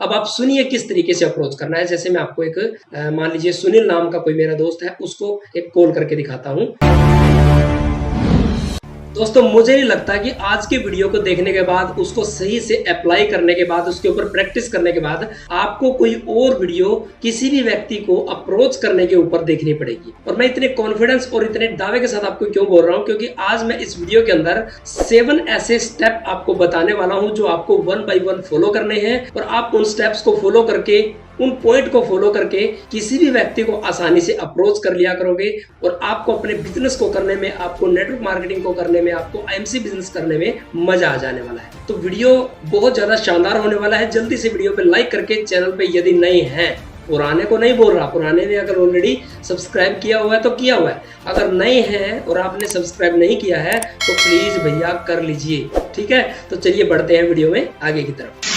अब आप सुनिए किस तरीके से अप्रोच करना है। जैसे मैं आपको एक मान लीजिए सुनील नाम का कोई मेरा दोस्त है, उसको एक कॉल करके दिखाता हूँ। दोस्तों मुझे नहीं लगता कि आज के वीडियो को देखने के बाद, उसको सही से अप्लाई करने के बाद, उसके ऊपर प्रैक्टिस करने के बाद आपको कोई और वीडियो किसी भी व्यक्ति को अप्रोच करने के ऊपर देखनी पड़ेगी। और मैं इतने कॉन्फिडेंस और इतने दावे के साथ आपको क्यों बोल रहा हूं, क्योंकि आज मैं इस वीडियो के अंदर 7 ऐसे स्टेप आपको बताने वाला हूं जो आपको 1 बाय 1 फॉलो करने हैं। और आप उन स्टेप्स को फॉलो करके, उन पॉइंट को फॉलो करके किसी भी व्यक्ति को आसानी से अप्रोच कर लिया करोगे। और आपको अपने बिजनेस को करने में, आपको नेटवर्क मार्केटिंग को करने में, आपको आईएमसी बिजनेस करने में मजा आ जाने वाला है। तो वीडियो बहुत ज्यादा शानदार होने वाला है। जल्दी से वीडियो पे लाइक करके, चैनल पे यदि नए हैं, पुराने को नहीं बोल रहा, पुराने ने अगर ऑलरेडी सब्सक्राइब किया हुआ है तो किया हुआ है, अगर नए हैं और आपने सब्सक्राइब नहीं किया है तो प्लीज भैया कर लीजिए। ठीक है, तो चलिए बढ़ते हैं वीडियो में आगे की तरफ।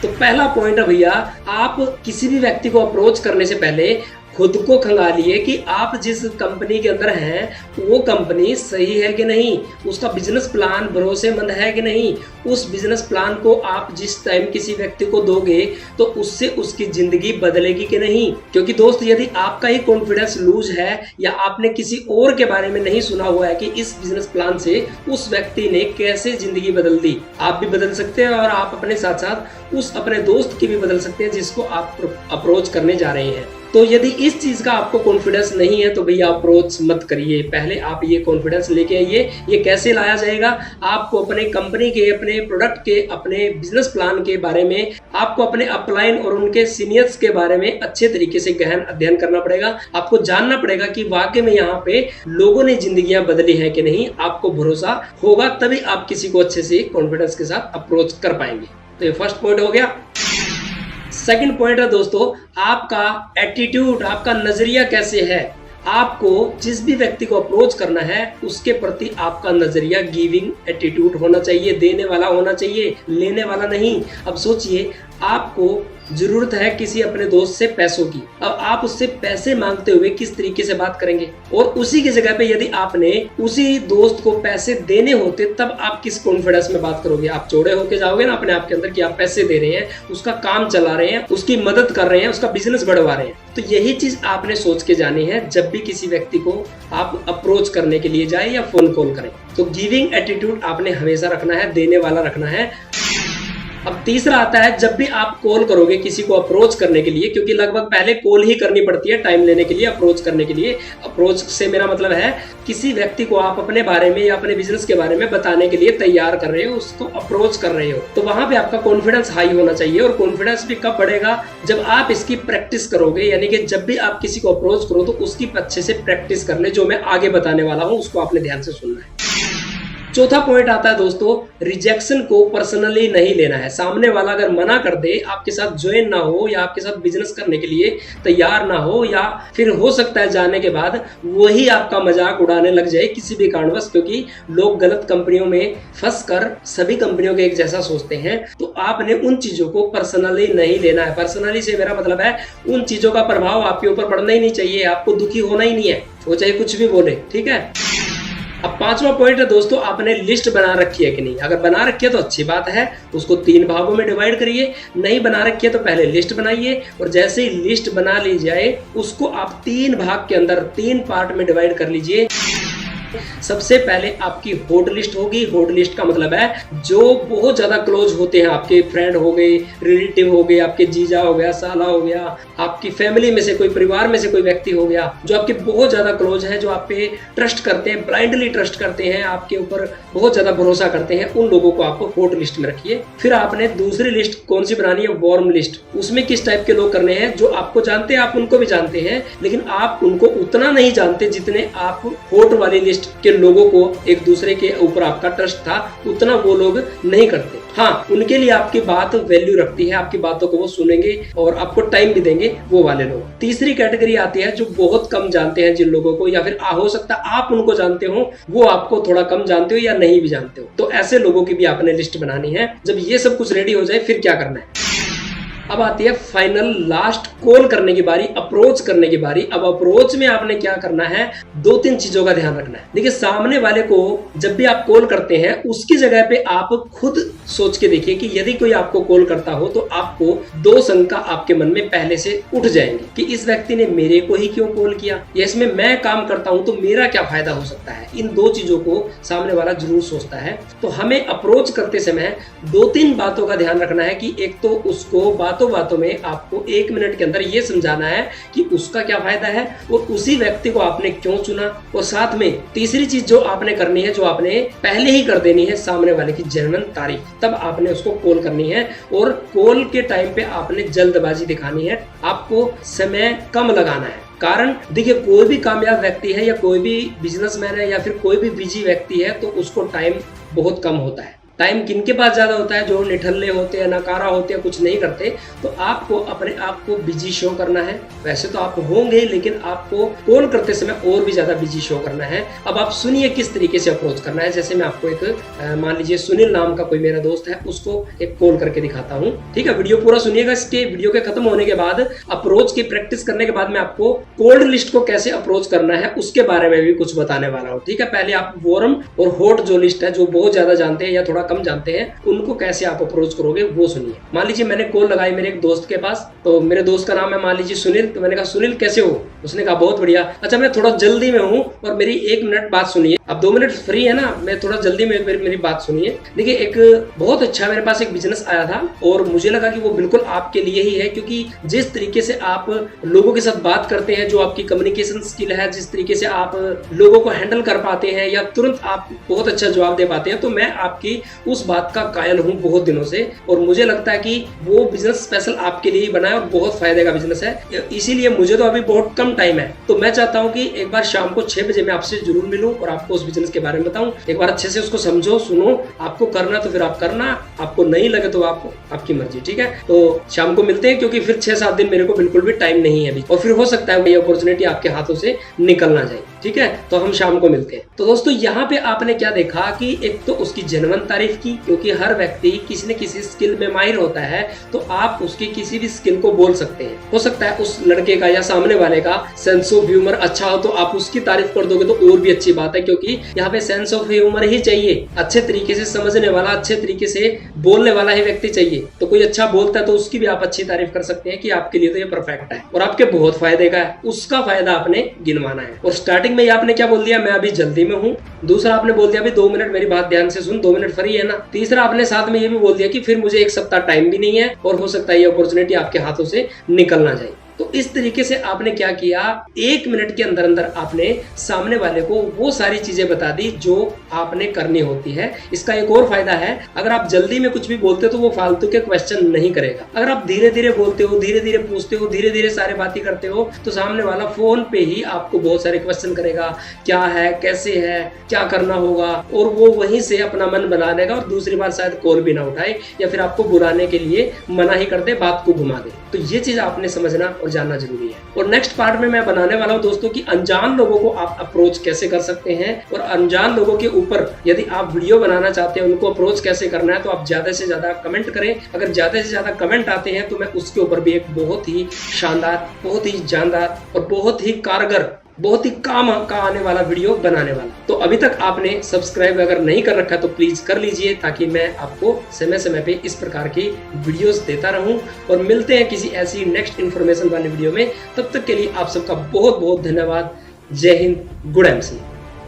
तो पहला पॉइंट है भैया, आप किसी भी व्यक्ति को अप्रोच करने से पहले खुद को खंगालिए कि आप जिस कंपनी के अंदर हैं वो कंपनी सही है कि नहीं, उसका बिजनेस प्लान भरोसेमंद है कि नहीं, उस बिजनेस प्लान को आप जिस टाइम किसी व्यक्ति को दोगे तो उससे उसकी जिंदगी बदलेगी कि नहीं। क्योंकि दोस्त यदि आपका ही कॉन्फिडेंस लूज है या आपने किसी और के बारे में नहीं सुना हुआ है कि इस बिजनेस प्लान से उस व्यक्ति ने कैसे जिंदगी बदल दी, आप भी बदल सकते हैं और आप अपने साथ साथ उस अपने दोस्त की भी बदल सकते हैं जिसको आप अप्रोच करने जा रहे हैं। तो यदि इस चीज का आपको कॉन्फिडेंस नहीं है तो भैया अप्रोच मत करिए। पहले आप ये कॉन्फिडेंस लेके आइए। ये कैसे लाया जाएगा, आपको अपने कंपनी के, अपने प्रोडक्ट के, अपने बिजनेस प्लान के बारे में, आपको अपने अपलाइन और उनके सीनियर्स के बारे में अच्छे तरीके से गहन अध्ययन करना पड़ेगा। आपको जानना पड़ेगा कि वाकई में यहाँ पे लोगों ने जिंदगियां बदली है कि नहीं। आपको भरोसा होगा तभी आप किसी को अच्छे से कॉन्फिडेंस के साथ अप्रोच कर पाएंगे। तो ये फर्स्ट पॉइंट हो गया। सेकंड पॉइंट है दोस्तों, आपका एटीट्यूड, आपका नजरिया कैसे है। आपको जिस भी व्यक्ति को अप्रोच करना है उसके प्रति आपका नजरिया गिविंग एटीट्यूड होना चाहिए, देने वाला होना चाहिए, लेने वाला नहीं। अब सोचिए, आपको जरूरत है किसी अपने दोस्त से पैसों की, अब आप उससे पैसे मांगते हुए किस तरीके से बात करेंगे। और उसी की जगह पे यदि आपने उसी दोस्त को पैसे देने होते तब आप किस कॉन्फिडेंस में बात करोगे। आप चौड़े होके जाओगे ना अपने आप के अंदर कि आप पैसे दे रहे हैं, उसका काम चला रहे हैं, उसकी मदद कर रहे हैं, उसका बिजनेस बढ़वा रहे हैं। तो यही चीज आपने सोच के जानी है जब भी किसी व्यक्ति को आप अप्रोच करने के लिए जाए या फोन कॉल करें। तो गिविंग एटीट्यूड आपने हमेशा रखना है, देने वाला रखना है। अब तीसरा आता है, जब भी आप कॉल करोगे किसी को अप्रोच करने के लिए, क्योंकि लगभग पहले कॉल ही करनी पड़ती है टाइम लेने के लिए, अप्रोच करने के लिए। अप्रोच से मेरा मतलब है किसी व्यक्ति को आप अपने बारे में या अपने बिजनेस के बारे में बताने के लिए तैयार कर रहे हो, उसको अप्रोच कर रहे हो। तो वहां पे आपका कॉन्फिडेंस हाई होना चाहिए। और कॉन्फिडेंस भी कब बढ़ेगा, जब आप इसकी प्रैक्टिस करोगे। यानी कि जब भी आप किसी को अप्रोच करो तो उसकी अच्छे से प्रैक्टिस कर ले। जो मैं आगे बताने वाला हूं उसको आपने ध्यान से सुनना है। चौथा पॉइंट आता है दोस्तों, रिजेक्शन को पर्सनली नहीं लेना है। सामने वाला अगर मना कर दे, आपके साथ ज्वाइन ना हो या आपके साथ बिजनेस करने के लिए तैयार ना हो, या फिर हो सकता है जाने के बाद वही आपका मजाक उड़ाने लग जाए किसी भी कारणवश, क्योंकि लोग गलत कंपनियों में फंस कर सभी कंपनियों के एक जैसा सोचते हैं। तो आपने उन चीजों को पर्सनली नहीं लेना है। पर्सनली से मेरा मतलब है उन चीजों का प्रभाव आपके ऊपर पड़ना ही नहीं चाहिए, आपको दुखी होना ही नहीं है, वो चाहे कुछ भी बोले। ठीक है। अब पांचवा पॉइंट है दोस्तों, आपने लिस्ट बना रखी है कि नहीं। अगर बना रखी है तो अच्छी बात है, उसको 3 भागों में डिवाइड करिए। नहीं बना रखी है तो पहले लिस्ट बनाइए, और जैसे ही लिस्ट बना ली जाए उसको आप 3 भाग के अंदर, 3 पार्ट में डिवाइड कर लीजिए। सबसे पहले आपकी हॉट लिस्ट होगी। हॉट लिस्ट का मतलब है जो बहुत ज्यादा क्लोज होते हैं, आपके फ्रेंड हो गए, रिलेटिव हो गए, आपके जीजा हो गया, साला हो गया, आपकी फैमिली में से कोई, परिवार में से कोई व्यक्ति हो गया जो आपके बहुत ज्यादा क्लोज है, जो आप पे ट्रस्ट करते हैं, ब्लाइंडली ट्रस्ट करते हैं, आपके ऊपर बहुत ज्यादा भरोसा करते हैं, उन लोगों को आपको हॉट लिस्ट में रखिए। फिर आपने दूसरी लिस्ट कौन सी बनानी है, वार्म लिस्ट। उसमें किस टाइप के लोग करने हैं, जो आपको जानते हैं, आप उनको भी जानते हैं, लेकिन आप उनको उतना नहीं जानते जितने आप हॉट वाली लिस्ट के लोगों को, एक दूसरे के ऊपर आपका ट्रस्ट था, उतना वो लोग नहीं करते। हाँ, उनके लिए आपकी बात वैल्यू रखती है, आपकी बातों को वो सुनेंगे और आपको टाइम भी देंगे, वो वाले लोग। तीसरी कैटेगरी आती है जो बहुत कम जानते हैं जिन लोगों को, या फिर हो सकता है आप उनको जानते हो, वो आपको थोड़ा कम जानते हो या नहीं भी जानते हो। तो ऐसे लोगों की भी आपने लिस्ट बनानी है। जब ये सब कुछ रेडी हो जाए फिर क्या करना है, अब आती है फाइनल लास्ट कॉल करने की बारी, अप्रोच करने की बारी। अब अप्रोच में आपने क्या करना है, 2-3 चीजों का ध्यान रखना है। देखिए, सामने वाले को जब भी आप कॉल करते हैं उसकी जगह पे आप खुद सोच के देखिए कि यदि कोई आपको कॉल करता हो तो आपको 2 शंका आपके मन में पहले से उठ जाएंगे कि इस व्यक्ति ने मेरे को ही क्यों कॉल किया, या इसमें मैं काम करता हूं तो मेरा क्या फायदा हो सकता है। इन 2 चीजों को सामने वाला जरूर सोचता है। तो हमें अप्रोच करते समय 2-3 बातों का ध्यान रखना है कि एक तो उसको बातों बातों में आपको 1 मिनट के अंदर ये समझाना है कि उसका क्या फायदा है और उसी व्यक्ति को आपने क्यों चुना। और साथ में तीसरी चीज जो आपने करनी है, जो आपने पहले ही कर देनी है, सामने वाले की जेन्युइन तारीफ। तब आपने उसको कॉल करनी है और कॉल के टाइम पे आपने जल्दबाजी दिखानी है, आपको समय कम लगाना है। कारण देखिए, कोई भी कामयाब व्यक्ति है या कोई भी बिजनेसमैन है या फिर कोई भी बिजी व्यक्ति है तो उसको टाइम बहुत कम होता है। टाइम किनके पास ज्यादा होता है, जो निठल्ले होते हैं, नकारा होते हैं, कुछ नहीं करते। तो आपको अपने आप को बिजी शो करना है। वैसे तो आप होंगे, लेकिन आपको कॉल करते समय और भी ज्यादा बिजी शो करना है। अब आप सुनिए किस तरीके से अप्रोच करना है। जैसे मैं आपको एक मान लीजिए सुनील नाम का कोई मेरा दोस्त है, उसको एक कॉल करके दिखाता हूँ। ठीक है, वीडियो पूरा सुनिएगा। इसके वीडियो के खत्म होने के बाद अप्रोच की प्रैक्टिस करने के बाद मैं आपको कोल्ड लिस्ट को कैसे अप्रोच करना है उसके बारे में भी कुछ बताने वाला हूँ। ठीक है, पहले आप वार्म और हॉट जो लिस्ट है, जो बहुत ज्यादा जानते हैं या थोड़ा कम जानते हैं, उनको कैसे आप अप्रोच करोगे वो सुनिए। मान लीजिए मैंने कॉल लगाई मेरे एक दोस्त के पास, तो मेरे दोस्त का नाम है मान लीजिए सुनील। तो मैंने कहा सुनील कैसे हो, उसने कहा बहुत बढ़िया। अच्छा, मैं थोड़ा जल्दी में हूँ और मेरी 1 मिनट बात सुनिए। अब 2 मिनट फ्री है ना, मैं थोड़ा जल्दी में मेरी बात सुनिए। देखिए, एक बहुत अच्छा मेरे पास एक बिजनेस आया था और मुझे लगा कि वो बिल्कुल आपके लिए ही है, क्योंकि जिस तरीके से आप लोगों के साथ बात करते हैं, जो आपकी कम्युनिकेशन स्किल है, जिस तरीके से आप लोगों को हैंडल कर पाते हैं या तुरंत आप बहुत अच्छा जवाब दे पाते हैं, तो मैं आपकी उस बात का कायल हूँ बहुत दिनों से। और मुझे लगता है कि वो बिजनेस स्पेशल आपके लिए ही बना है और बहुत फायदे का बिजनेस है। इसीलिए मुझे तो अभी बहुत कम टाइम है, तो मैं चाहता हूँ कि एक बार शाम को 6 बजे मैं आपसे जरूर मिलूं और आपको उस बिजनेस के बारे में बताऊं। एक बार अच्छे से उसको समझो, सुनो। आपको करना तो फिर आप करना, आपको नहीं लगे तो आपको आपकी मर्जी। ठीक है, तो शाम को मिलते हैं, क्योंकि फिर 6-7 दिन मेरे को बिल्कुल भी टाइम नहीं है अभी, और फिर हो सकता है ये अपॉर्चुनिटी आपके हाथों से निकल ना जाए। ठीक है, तो हम शाम को मिलते हैं। तो दोस्तों, यहाँ पे आपने क्या देखा कि एक तो उसकी जेन्युइन तारीफ की, क्योंकि हर व्यक्ति किसी न किसी स्किल में माहिर होता है, तो आप उसकी किसी भी स्किल को बोल सकते हैं। हो सकता है उस लड़के का या सामने वाले का सेंस ऑफ ह्यूमर अच्छा हो, तो आप उसकी तारीफ कर दोगे तो और भी अच्छी बात है, क्योंकि यहाँ पे सेंस ऑफ ह्यूमर ही चाहिए। अच्छे तरीके से समझने वाला, अच्छे तरीके से बोलने वाला ही व्यक्ति चाहिए। तो कोई अच्छा बोलता है तो उसकी भी आप अच्छी तारीफ कर सकते हैं कि आपके लिए तो ये परफेक्ट है और आपके बहुत फायदे का है। उसका फायदा आपने गिनवाना है। और स्टार्टिंग में आपने क्या बोल दिया, मैं अभी जल्दी में हूँ। दूसरा आपने बोल दिया अभी 2 मिनट मेरी बात ध्यान से सुन, 2 मिनट फ्री है ना। तीसरा आपने साथ में ये भी बोल दिया कि फिर मुझे 1 सप्ताह टाइम भी नहीं है और हो सकता है ये अपॉर्चुनिटी आपके हाथों से निकल ना जाए। तो इस तरीके से आपने क्या किया, 1 मिनट के अंदर अंदर आपने सामने वाले को वो सारी चीजें बता दी जो आपने करनी होती है। इसका एक और फायदा है, अगर आप जल्दी में कुछ भी बोलते हो तो वो फालतू के क्वेश्चन नहीं करेगा। अगर आप धीरे धीरे बोलते हो, धीरे धीरे पूछते हो, धीरे धीरे सारे बातें करते हो, तो सामने वाला फोन पे ही आपको बहुत सारे क्वेश्चन करेगा, क्या है, कैसे है, क्या करना होगा, और वो वहीं से अपना मन बना देगा और दूसरी बार शायद कॉल भी ना उठाए या फिर आपको बुलाने के लिए मना ही कर दे, बात को घुमा दे। तो ये चीज आपने समझना और जानना जरूरी है। और नेक्स्ट पार्ट में मैं बनाने वाला हूं दोस्तों कि अनजान लोगों को आप अप्रोच कैसे कर सकते हैं, और अनजान लोगों के ऊपर यदि आप वीडियो बनाना चाहते हैं, उनको अप्रोच कैसे करना है, तो आप ज्यादा से ज्यादा कमेंट करें। अगर ज्यादा से ज्यादा कमेंट आते हैं तो मैं उसके ऊपर भी एक बहुत ही शानदार, बहुत ही जानदार और बहुत ही कारगर, बहुत ही काम का आने वाला वीडियो बनाने वाला। तो अभी तक आपने सब्सक्राइब अगर नहीं कर रखा तो प्लीज कर लीजिए, ताकि मैं आपको समय समय पे इस प्रकार की वीडियोस देता रहूं। और मिलते हैं किसी ऐसी नेक्स्ट इन्फॉर्मेशन वाली वीडियो में। तब तक के लिए आप सबका बहुत बहुत धन्यवाद। जय हिंद, गुड एमसी।